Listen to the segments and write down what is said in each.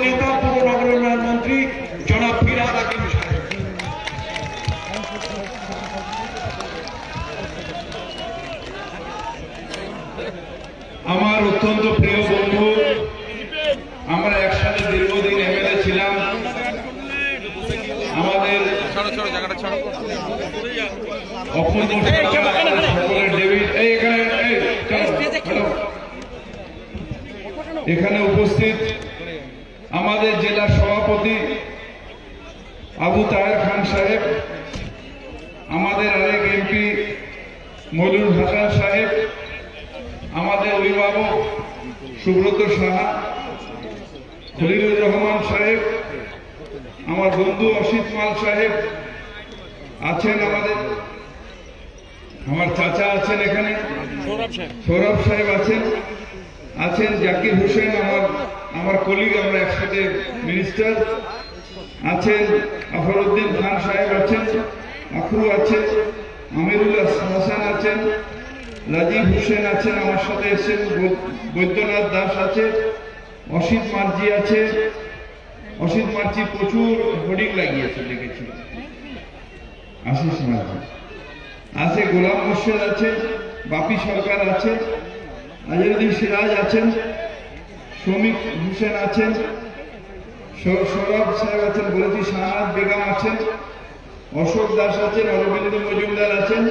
নেতা পুর নগর উন্নয়ন মন্ত্রী জনাব ফিরহাদ হাকিম সাহেব। আমার অত্যন্ত প্রিয় বন্ধু, আমরা একসাথে দীর্ঘদিন এমএলএ ছিলাম। আমাদের এখানে উপস্থিত আমাদের জেলা সভাপতি আবু তাহের খান সাহেব, আমাদের আরেক এমপি মইনুল হাসান সাহেব, আমাদের অভিভাবক সুব্রত সাহা, খলিলুর রহমান সাহেব, আমার বন্ধু অসিত মাল সাহেব আছেন, আমার চাচা আছেন, এখানে সৌরভ সাহেব আছেন জাকির হোসেন, আমার কলিগ, আমরা একসাথে মিনিস্টার আছেন, আফরউদ্দিন খান সাহেব আছেন, আখরু আছেন, আমিরুল হাসান আছেন, রাজীব হোসেন আছেন, আমার সাথে এসেছেন বৈদ্যনাথ দাস আছে, অসিত মার্জি আছে। অসিত মার্জি প্রচুর হোর্ডিং লাগিয়েছে, দেখেছি। আশিস মার্জি আছে, গোলাম মোর্শেদ আছে, বাপি সরকার আছে, আজহারউদ্দিন সিরাজ আছেন, শ্রমিক হোসেন আছেন, সৌরভ সাহেব আছেন, বলেছি, শাহনাজ বেগম আছেন, অশোক দাস আছেন, অরবিন্দ মজুমদার আছেন,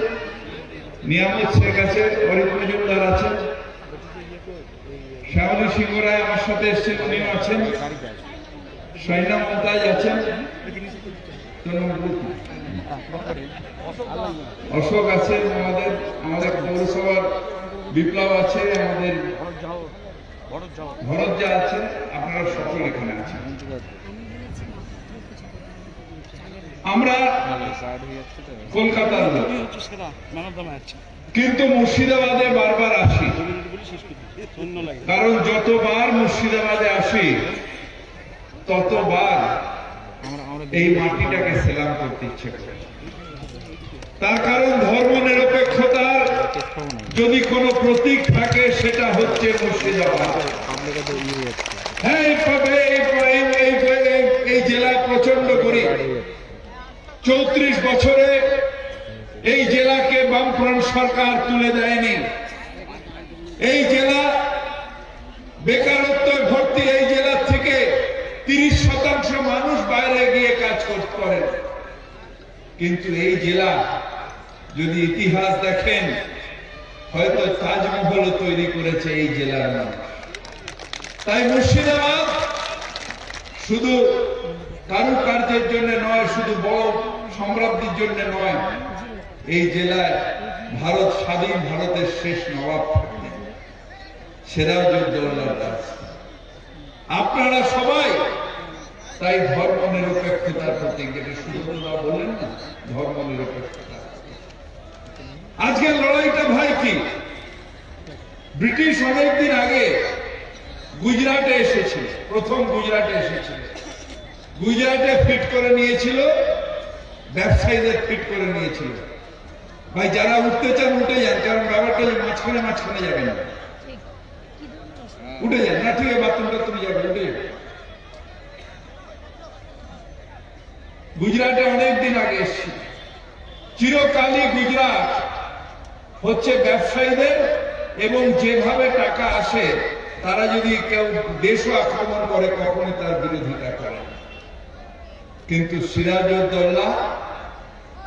নিয়ামত শেখ আছে, অরিত মজুমদার আছেন, শ্যামলী সিংহ রায় আমার সাথে এসছেন, উনিও আছেন, শাইনা মমতাজ আছেন, অশোক আছেন, আমাদের পৌরসভার বিপ্লব আছে, আমাদের ভরত আছেন, আপনারা সকল এখানে আছেন। আমরা কলকাতার লোক, কিন্তু মুর্শিদাবাদে বারবার আসি, কারণ যতবার মুর্শিদাবাদে আসি ততবার এই মাটিটাকে সেলাম করতে ইচ্ছে করে। তার কারণ ধর্ম নিরপেক্ষতার যদি কোনো প্রতীক থাকে সেটা হচ্ছে মুর্শিদাবাদ। হ্যাঁ, এই জেলা প্রচন্ড করি 34 বছরে এই জেলাকে বামফ্রন্ট সরকার তুলে দেয়নি। এই জেলা বেকারত্ব ভর্তি, এই জেলার থেকে 30% মানুষ বাইরে গিয়ে কাজ করেন। কিন্তু এই জেলা যদি ইতিহাস দেখেন, হয়তো তাজমহল তৈরি করেছে এই জেলার মানুষ। তাই মুর্শিদাবাদ শুধু কারুকার্যের জন্য নয়, শুধু বড় সমৃদ্ধির জন্য নয়, এই জেলায় ভারত স্বাধীন ভারতের শেষ নবাব থাকতেন, সিরাজউদ্দৌলার দাস। আপনারা সবাই তাই ধর্ম নিরপেক্ষতার প্রতীক, যেটা সুব্রতদা বললেন না, ধর্ম নিরপেক্ষতা। আজকের লড়াইটা ভাই কি? ব্রিটিশ অনেকদিন আগে গুজরাটে এসেছিল, প্রথম গুজরাটে এসেছিল, গুজরাটে ফিট করে নিয়েছিল, ব্যবসায়ীদের ফিট করে নিয়েছিল। ভাই যারা উঠতে চান উঠে যান, কারণ ব্যাপারটা মাঝখানে যাবেন না, উঠে যান না, ঠিক আছে, বাথরুমটা তুমি যাবে, উঠে যাবে। গুজরাটে অনেকদিন আগে এসেছিল। চিরকালই গুজরাট হচ্ছে ব্যবসায়ীদের, এবং যেভাবে টাকা আসে তারা যদি কেউ দেশও আক্রমণ করে কখনই তার বিরোধিতা করে। কিন্তু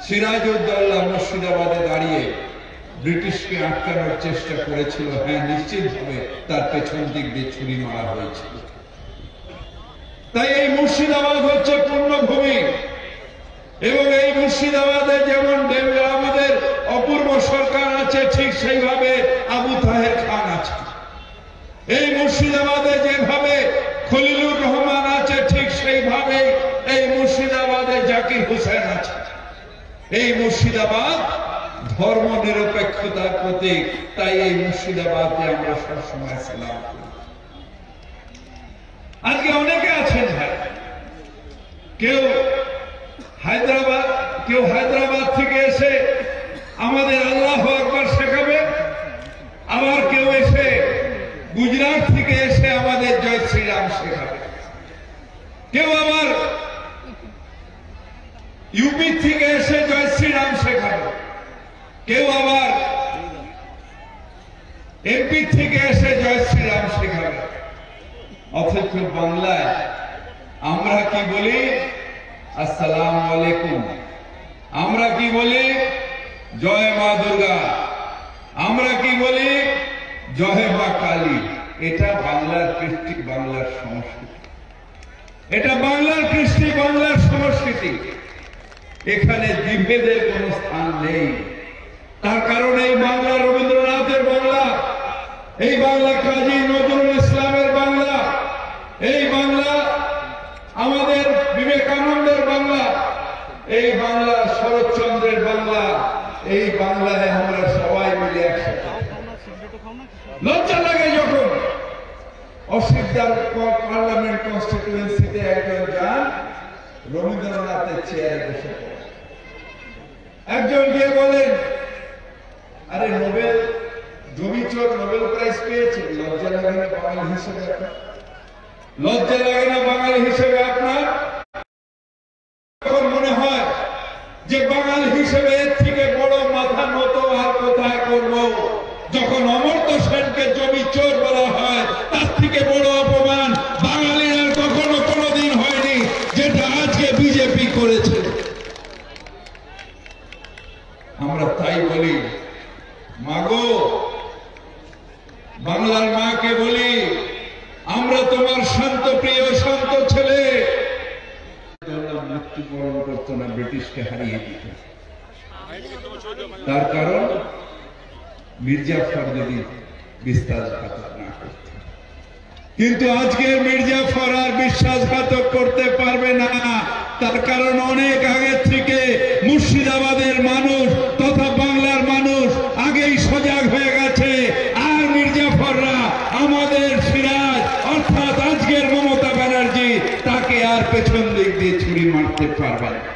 সিরাজউদ্দৌলা মুর্শিদাবাদে দাঁড়িয়ে ব্রিটিশকে আটকানোর চেষ্টা করেছিল। হ্যাঁ, নিশ্চিতভাবে তার পেছন দিক দিয়ে ছুরি মারা হয়েছিল। তাই এই মুর্শিদাবাদ হচ্ছে পূর্ণভূমি, এবং এই মুর্শিদাবাদে যেমন আমাদের অপূর্ব সরকার আছে, ঠিক সেইভাবে আবু তাহের খান আছে। এই মুর্শিদাবাদে যেভাবে খলিলুর রহমান আছে, ঠিক সেইভাবে এই মুর্শিদাবাদে জাকির হোসেন আছে। এই মুর্শিদাবাদ ধর্ম নিরপেক্ষতার প্রতীক, তাই এই মুর্শিদাবাদে আমরা সবসময় সালাম করি। আজকে অনেকে আছেন ভাই, কেউ হায়দ্রাবাদ থেকে এসে আমাদের আল্লাহু আকবার শেখাবে, আবার কেউ এসে গুজরাট থেকে এসে আমাদের জয় শ্রীরাম শেখাবে। ইউপি থেকে এসে জয় শ্রীরাম শেখাবে, কেউ আবার এমপি থেকে এসে জয় শ্রীরাম শেখাবে। অথচ বাংলায় আমরা কি বলি? আসসালামু আলাইকুম। আমরা কি বলি? জয় মা দুর্গা। আমরা কি বলি? জয় মা কালী। এটা বাংলার কৃষ্টি, বাংলার সংস্কৃতি। এটা বাংলার কৃষ্টি, বাংলার সংস্কৃতি। এখানে বিভেদের কোন স্থান নেই। তার কারণ এই বাংলা রবীন্দ্রনাথের বাংলা, এই বাংলা কাজী নজরুল ইসলামের বাংলা, এই বাংলা আমাদের বিবেকানন্দের বাংলা, এই বাংলা শরৎচন্দ্রের বাংলা। এই বাংলায় আমরা সবাই মিলে একসাথে। লজ্জা লাগে যখন অসিকদার পার্লামেন্ট কনস্টিটিউয়েন্সিতে একজন যান, রবীন্দ্রনাথের চেয়ারে বসে পড়েন। একজন গিয়ে বলেন, আরে নোবেল জমিচোর নোবেল প্রাইজ পেয়েছে, লজ্জা লাগে না বাঙালি হিসেবে? লজ্জা লাগে না বাঙালি হিসেবে আপনার? এখন মনে হয় যে বাঙালি হিসেবে এর থেকে বড় মাথা নত আর কোথায় করব? যখন অমর্ত্য সেনকে জমি চোর বলা হয়, তার থেকে বড় অপমান বাঙালির আর কখনো কোনোদিন হয়নি, যেটা আজকে বিজেপি করেছে। আমরা তাই বলি, মাগো, বাংলার মাকে বলি, আমরা তোমার শান্ত প্রিয় শান্ত ছেলে। মৃত্যুবরণ করত না, ব্রিটিশকে হারিয়ে দিত। তার কারণ মির্জাফর যদি বিশ্বাসঘাতক না করত। কিন্তু আজকে মির্জাফর আর বিশ্বাসঘাতক করতে পারবে না। তার কারণ অনেক আগে থেকে মুর্শিদাবাদের মানুষ তথা বাংলার মানুষ আগেই সজাগ হয়ে গেছে। আর মির্জাফররা আমাদের সিরাজ অর্থাৎ আজকের মমতা ব্যানার্জি, তাকে আর পেছন দিক দিয়ে ছুরি মারতে পারবে না।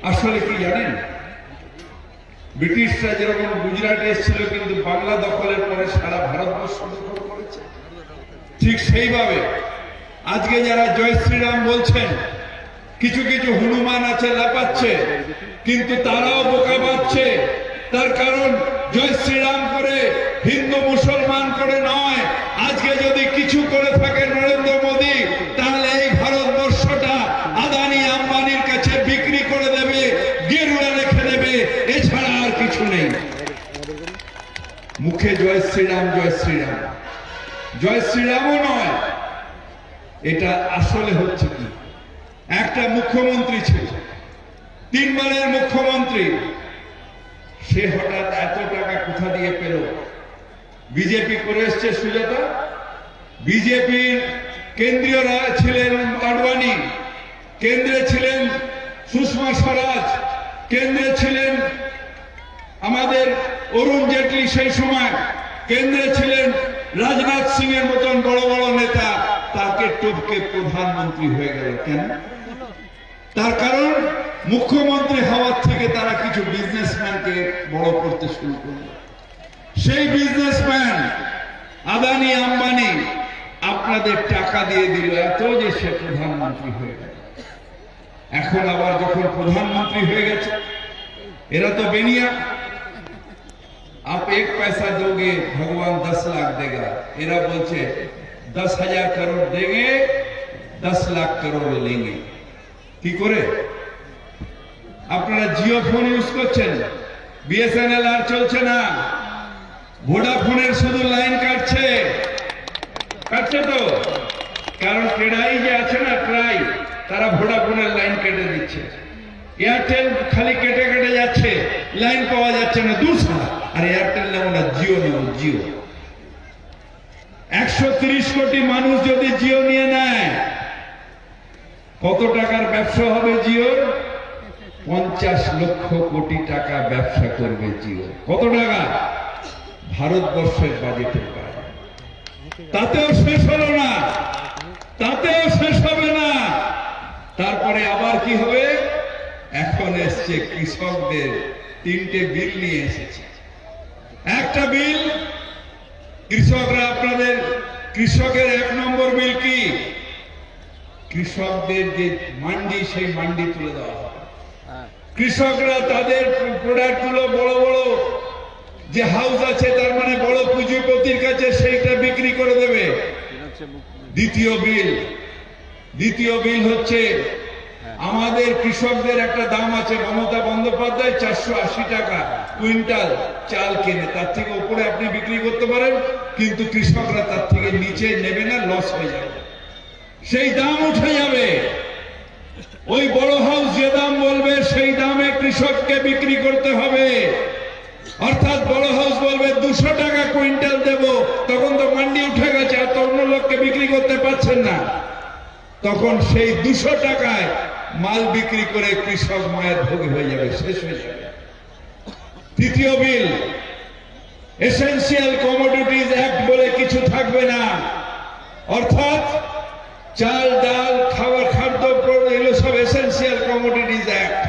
আসলে কি জানেন, ব্রিটিশরা যেরকম গুজরাটে এসেছিল কিন্তু বাংলা দখলের পরে সারা ভারতবর্ষ দখল করেছে, ঠিক সেইভাবে আজকে যারা জয় শ্রীরাম বলছেন, কিছু কিছু হনুমান আছে লাপাচ্ছে, কিন্তু তারাও বোকা পাচ্ছে। তার কারণ জয় শ্রীরাম করে হিন্দু মুসলমান করে নয়। আজকে যদি কিছু করে থাকে নরেন্দ্র মোদী, তাহলে এই ভারতবর্ষটা আদানি আম্বানির কাছে বিক্রি করে দেবে, গেরুয়া রেখে দেবে, এছাড়া আর কিছু নেই। মুখে জয় শ্রীরাম জয় শ্রীরাম, জয় শ্রীরামও নয়। এটা আসলে হচ্ছে কি, একটা মুখ্যমন্ত্রী ছিল, 3 বারের মুখ্যমন্ত্রী, সে হঠাৎ এত টাকা কোথা দিয়ে পেল? বিজেপি করে এসছে সুজাতা, বিজেপির কেন্দ্রীয় ছিলেন আডবাণী, কেন্দ্রে ছিলেন সুষমা স্বরাজ, কেন্দ্রে ছিলেন আমাদের অরুণ জেটলি, সেই সময় কেন্দ্রে ছিলেন রাজনাথ সিং এর মতন বড় বড় নেতা। তাকে টপকে প্রধানমন্ত্রী হয়ে গেল কেন? তার কারণ মুখ্যমন্ত্রী হওয়ার থেকে তারা কিছু বিজনেসম্যানকে বড় করতে শুরু করল। সেই বিজনেসম্যান আদানি আম্বানি আপনাদের টাকা দিয়ে দিল এত যে সে প্রধানমন্ত্রী হয়ে গেল। এখন আবার যখন প্রধানমন্ত্রী হয়ে গেছে, এরা তো বেনিয়া, आप 1 पैसा दोगे भगवान 10 लाख देगा। এরা বলছে 10,000 करोड़ देंगे, 10 लाख करोड़ लेंगे। কি করে? আপনারা জিও ফোন ইউজ করছেন, বিএসএনএল আর চলছে না, ভোডাফোনের শুধু লাইন কাটছে তো। কারণ ট্রাই যে আছে না, ট্রাই, তারা ভোডাফোনের লাইন কেটে দিচ্ছে। এয়ারটেল খালি কেটে কেটে যাচ্ছে, লাইন পাওয়া যাচ্ছে না, দূষণ। আর এয়ারটেল নেব না, জিও নেব, জিও। 130 কোটি মানুষ যদি জিও নিয়ে নেয়, কত টাকার ব্যবসা হবে জিওর? 50 লক্ষ কোটি টাকা ব্যবসা করবে জিও। কত টাকা? ভারতবর্ষের বাজেটের বাইরে। তাতেও শেষ হলো না, তাতেও শেষ হবে না। তারপরে আবার কি হবে? এখন এসছে কৃষকদের 3টে বিল নিয়ে এসেছে। একটা বিল কৃষকরা, আপনাদের কৃষকের 1 নম্বর বিল কি? কৃষকদের যে মান্ডি সেই মান্ডি তুলে দেওয়া হবে। কৃষকরা তাদের প্রোডাক্টগুলো বড় বড় যে হাউস আছে তার মানে বড় পুঁজিপতির কাছে সেইটা বিক্রি করে দেবে। দ্বিতীয় বিল হচ্ছে আমাদের কৃষকদের একটা দাম আছে, মমতা বন্দ্যোপাধ্যায় 480 টাকা কুইন্টাল চাল কেনে, তার থেকে উপরে আপনি বিক্রি করতে পারেন, কিন্তু কৃষকরা তার থেকে নিচে নেবে না, লস হয়ে যাবে, সেই দাম উঠে যাবে। ওই বড় হাউস যে দাম বলবে সেই দামে কৃষককে বিক্রি করতে হবে। অর্থাৎ বড় হাউস বলবে 200 টাকা কুইন্টাল দেব, তখন তো মান্ডি উঠে গেছে, আর তো অন্য লোককে বিক্রি করতে পারছেন না, তখন সেই 200 টাকায় মাল বিক্রি করে কৃষক মায়ের ভোগ হয়ে যাবে, শেষ হয়ে যাবে। তৃতীয় বিল, এসেনশিয়াল কমোডিটিজ অ্যাক্ট বলে কিছু থাকবে না, অর্থাৎ চাল ডাল খাদ্য এগুলো সব এসেনশিয়াল কমোডিটিজ অ্যাক্ট।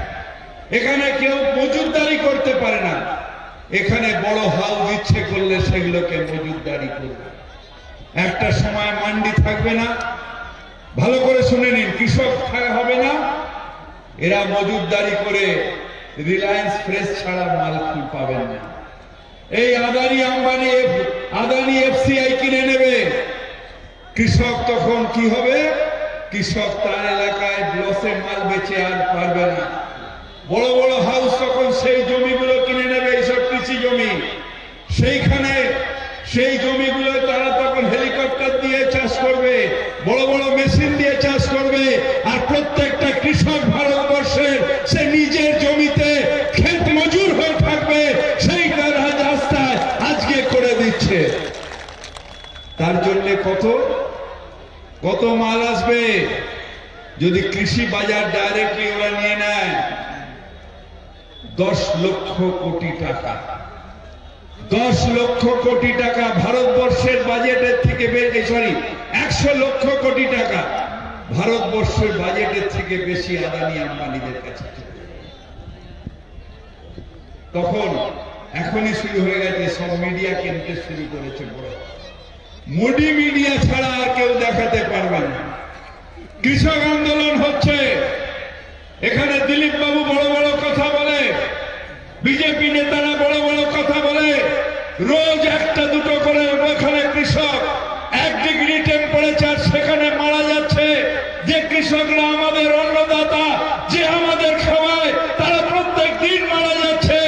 এখানে কেউ মজুতদারি করতে পারে না, এখানে বড় হাউস ইচ্ছে করলে সেগুলোকে মজুতদারি করবে। একটা সময় মান্ডি থাকবে না, ভালো করে শুনে নিন, কৃষক হবে না, এরা মজুতদারি করে রিলায়েন্স ফ্রেশ ছাড়া মাল পাবেন না। এই আদানি এফসিআই কিনে নেবে, কৃষক তখন কি হবে? কৃষক তার এলাকায় লসে মাল বেচে আর পারবে না। বড় বড় হাউস তখন সেই জমিগুলো কিনে নেবে, এইসব কৃষি জমি, সেইখানে সেই জমিগুলো তারা তখন হেলিকপ্টার দিয়ে চাষ করবে, বড় বড় মেশিন দিয়ে চাষ করবে, আর প্রত্যেকটা কৃষক ভারতবর্ষের সে নিজের জমিতে ক্ষেত মজুর হয়ে থাকবে, সেইটা রাস্তায় আজকে করে দিচ্ছে। তার জন্য কত মাল আসবে যদি কৃষি বাজার ডাইরেক্টলি ওরা নিয়ে নেয়? 10 লক্ষ কোটি টাকা, 10 লক্ষ কোটি টাকা ভারতবর্ষের বাজেটের থেকে 100 লক্ষ কোটি টাকা ভারতবর্ষের বাজেটের থেকে বেশি আদানি আম্বানিদের কাছে। তখন এখনই শুরু হয়ে গেছে, সব মিডিয়া কিনতে শুরু করেছে, বড় মোদি মিডিয়া ছাড়া আর কেউ দেখাতে পারবে না। কৃষক আন্দোলন হচ্ছে, এখানে দিলীপ বাবু বড় বড় কথা বলে, বিজেপি নেতারা বড় বড় কথা বলে, রোজ একটা দুটো করে ওখানে কৃষক 1 ডিগ্রি টেম্পারেচার সেখানে মারা যাচ্ছে। যে কৃষকরা আমাদের অন্নদাতা, যে আমাদের খাওয়ায়, তারা প্রত্যেক দিন মারা যাচ্ছে।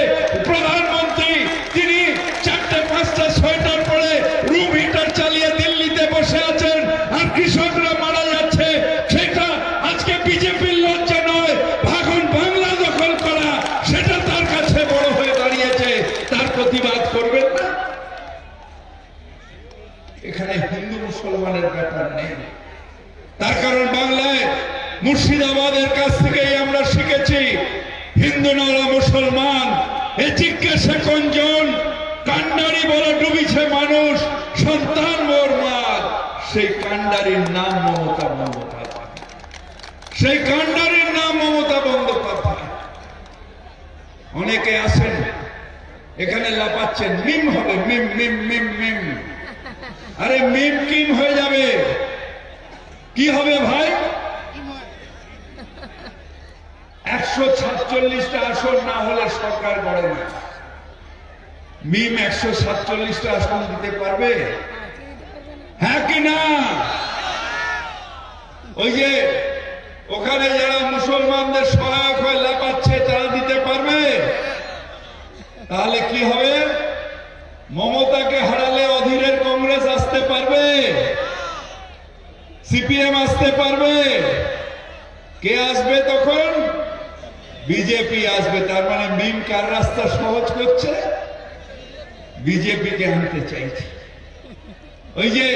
প্রধানমন্ত্রী তিনি 4টে 5টা সোয়েটার পরে রুম হিটার চালিয়ে দিল্লিতে বসে আছেন, আর কৃষকরা মারা যাচ্ছে। সেটা আজকে বিজেপির লজ্জা নয়, ভাগন বাংলা দখল করা, সেটা তার কাছে বড় হয়ে দাঁড়িয়েছে। তার প্রতিবাদ করবেন না? এখানে হিন্দু মুসলমানের ব্যাপার নেই, তার কারণ বাংলায় মুর্শিদাবাদের কাছ থেকেই আমরা শিখেছি হিন্দু নরা মুসলমান। এ জিজ্ঞাসা কোনজন? কান্ডারি বলে ডুবিছে মানুষ, সন্তান মোর মার। সেই কান্ডারির নাম মমতা বন্দ্যোপাধ্যায়, সেই কান্ডারির নাম মমতা বন্দ্যোপাধ্যায়। অনেকে আসেন এখানে লাপাচ্ছেন, মিম হবে, মিম মিম মিম মিম। আরে মিম কিম হয়ে যাবে, কি হবে ভাই? 147টা আসন না হলে সরকার গড়ে না। মিম 147টা আসন দিতে পারবে? হ্যাঁ কি না? ওই যে ওখানে যারা মুসলমানদের সহায়ক হয়ে লাপাচ্ছে তারা দিতে পারবে? তাহলে কি হবে? মমতাকে হারালে অধীরের কংগ্রেস আসতে পারবে, সিপিএম আসতে পারবে, কে আসবে তখন? বিজেপি আসবে। তার মানে মিম কার রাস্তা সহজ করছে? বিজেপিকে আনতে চাইছে। ওই যে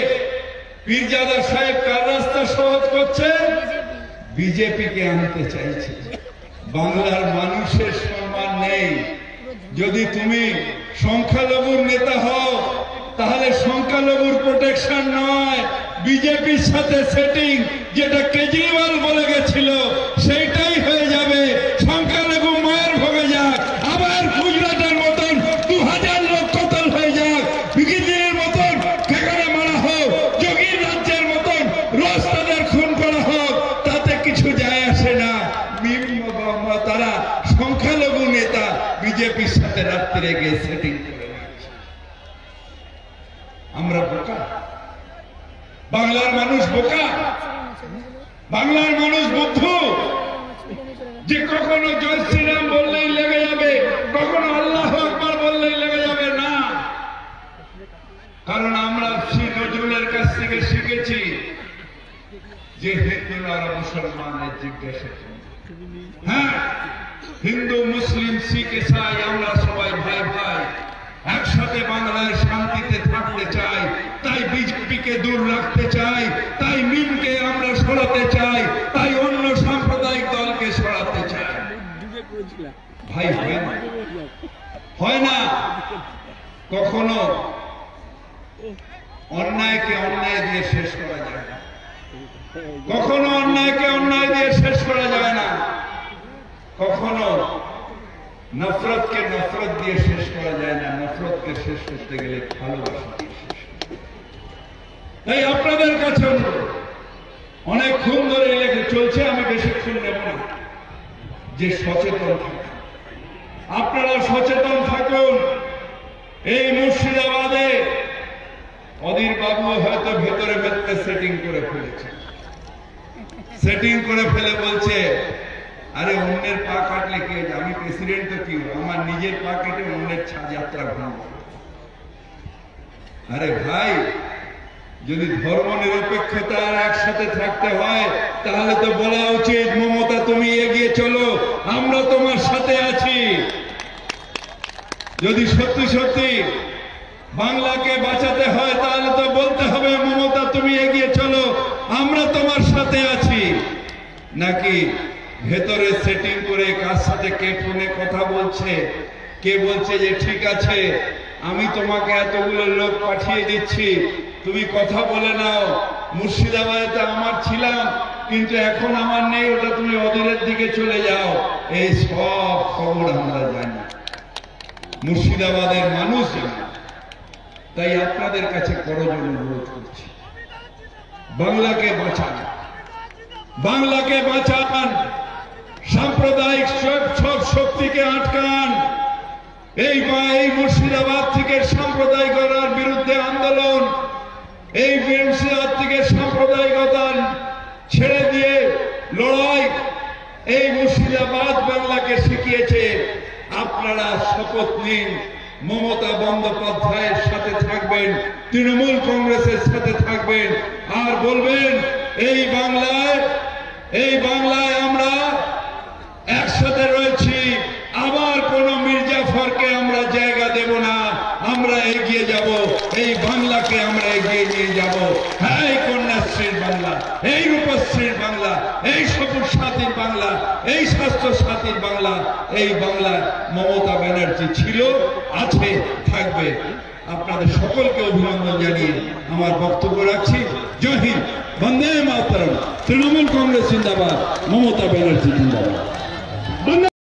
পীরজাদা সাহেব কার রাস্তা সহজ করছে? বিজেপিকে আনতে চাইছে। বাংলার মানুষের সম্মান নেই। যদি তুমি সংখ্যালঘুর নেতা হও তাহলে সংখ্যালঘুর প্রোটেকশন নয়, বিজেপির সাথে সেটিং, যেটা কেজরিওয়াল বলে গেছিল সেইটাই হয়ে যাবে। সংখ্যালঘু মায়ের ভোগে যাক, আবার গুজরাটের মতন 2000 লোক কতল হয়ে যাক, বিগিদিনের মতন সেখানে মারা হোক, যোগীর রাজ্যের মতন রোজ তাদের খুন করা হোক, একসাথে রাত্রিরে গিয়ে সেটিং করে নিয়েছি। আমরা বোকা? বাংলার মানুষ বোকা? বাংলার মানুষ বুদ্ধু যে কখনো জয় শ্রীরাম বললেই লেগে যাবে, কখনো আল্লাহু আকবার বললেই লেগে যাবে? না, কারণ আমরা শ্রী নজরুলের কাছ থেকে শিখেছি যে হিন্দুরা আর মুসলমানের জিজ্ঞাসা করি। হ্যাঁ, হিন্দু মুসলিম শিখ ইসাই আমরা সবাই ভাই ভাই, একসাথে বাংলায় শান্তিতে থাকতে চাই, তাই বিজেপিকে দূর রাখতে চাই, তাই মিমকে আমরা সরাতে চাই, তাই অন্য সাম্প্রদায়িক দলকে সরাতে চাই। ভাই হয় না, কখনো অন্যায়কে অন্যায় দিয়ে শেষ করা যায় না, কখনো অন্যায়কে অন্যায় দিয়ে শেষ করা যায় না, কখনো নফরতকে নফরত দিয়ে শেষ করা যায় না, নফরতকে শেষ করতে গেলে ভালোবাসা দিয়ে শেষ করতে। তাই আপনাদের কাছে অনেক খুন ধরে লেগে চলছে, আমি বেশিক্ষণ নেব না, যে সচেতন থাকুন, আপনারা সচেতন থাকুন। এই মুর্শিদাবাদে অধীর বাবু হয়তো ভেতরে ভেতরে সেটিং করে ফেলেছে, সেটিং করে ফেলে বলছে আরে অন্যের পা কাটলে কে, আমি প্রেসিডেন্ট তো কি, আমার নিজের পা কেটে অন্যের যাত্রা ভাঙব। আরে ভাই, যদি ধর্ম নিরপেক্ষতা আর একসাথে থাকতে হয় তাহলে তো বলা উচিত মমতা তুমি এগিয়ে চলো, আমরা তোমার সাথে আছি। যদি সত্যি সত্যি বাংলাকে বাঁচাতে হয় তাহলে তো বলতে হবে মমতা তুমি এগিয়ে চলো, আমরা তোমার সাথে আছি। নাকি ভেতরে সেটিং করে কার সাথে কে ফোনে কথা বলছে, কে বলছে যে ঠিক আছে আমি তোমাকে এতগুলো লোক পাঠিয়ে দিচ্ছি, তুমি কথা বলে নাও, মুর্শিদাবাদে তো আমার ছিলাম কিন্তু এখন আমার নেই, ওটা তুমি অধীরের দিকে চলে যাও। এই সব খবর আমরা জানি, মুর্শিদাবাদের মানুষ জানে। তাই আপনাদের কাছে করজোড়ে অনুরোধ করছি, বাংলাকে বাঁচান, বাংলাকে বাঁচান, সাম্প্রদায়িক সব শক্তিকে আটকান। এই মুর্শিদাবাদ থেকে সাম্প্রদায়িকতার বিরুদ্ধে আন্দোলন, এই মুর্শিদাবাদ থেকে সাম্প্রদায়িকতা ছেড়ে দিয়ে লড়াই, এই মুর্শিদাবাদ বাংলাকে শিখিয়েছে। আপনারা শপথ নিন, মমতা বন্দ্যোপাধ্যায়ের সাথে থাকবেন, তৃণমূল কংগ্রেসের সাথে থাকবেন, আর বলবেন এই বাংলায় আমরা একসাথে রয়েছি, আবার কোন মির্জাফরকে আমরা জায়গা দেব না, আমরা এগিয়ে যাব, এই বাংলাকে আমরা এগিয়ে নিয়ে যাব। হ্যাঁ, এই কন্যাশ্রীর বাংলা, এই রূপশ্রীর বাংলা, এই সবুজ সাথীর বাংলা, এই স্বাস্থ্য সাথীর বাংলা, এই বাংলা মমতা ব্যানার্জি ছিল, আছে, থাকবে। আপনাদের সকলকে অভিনন্দন জানিয়ে আমার বক্তব্য রাখছি। জয় হিন্দ, বন্দে মাতরম। তৃণমূল কংগ্রেস জিন্দাবাদ, মমতা ব্যানার্জি জিন্দাবাদ।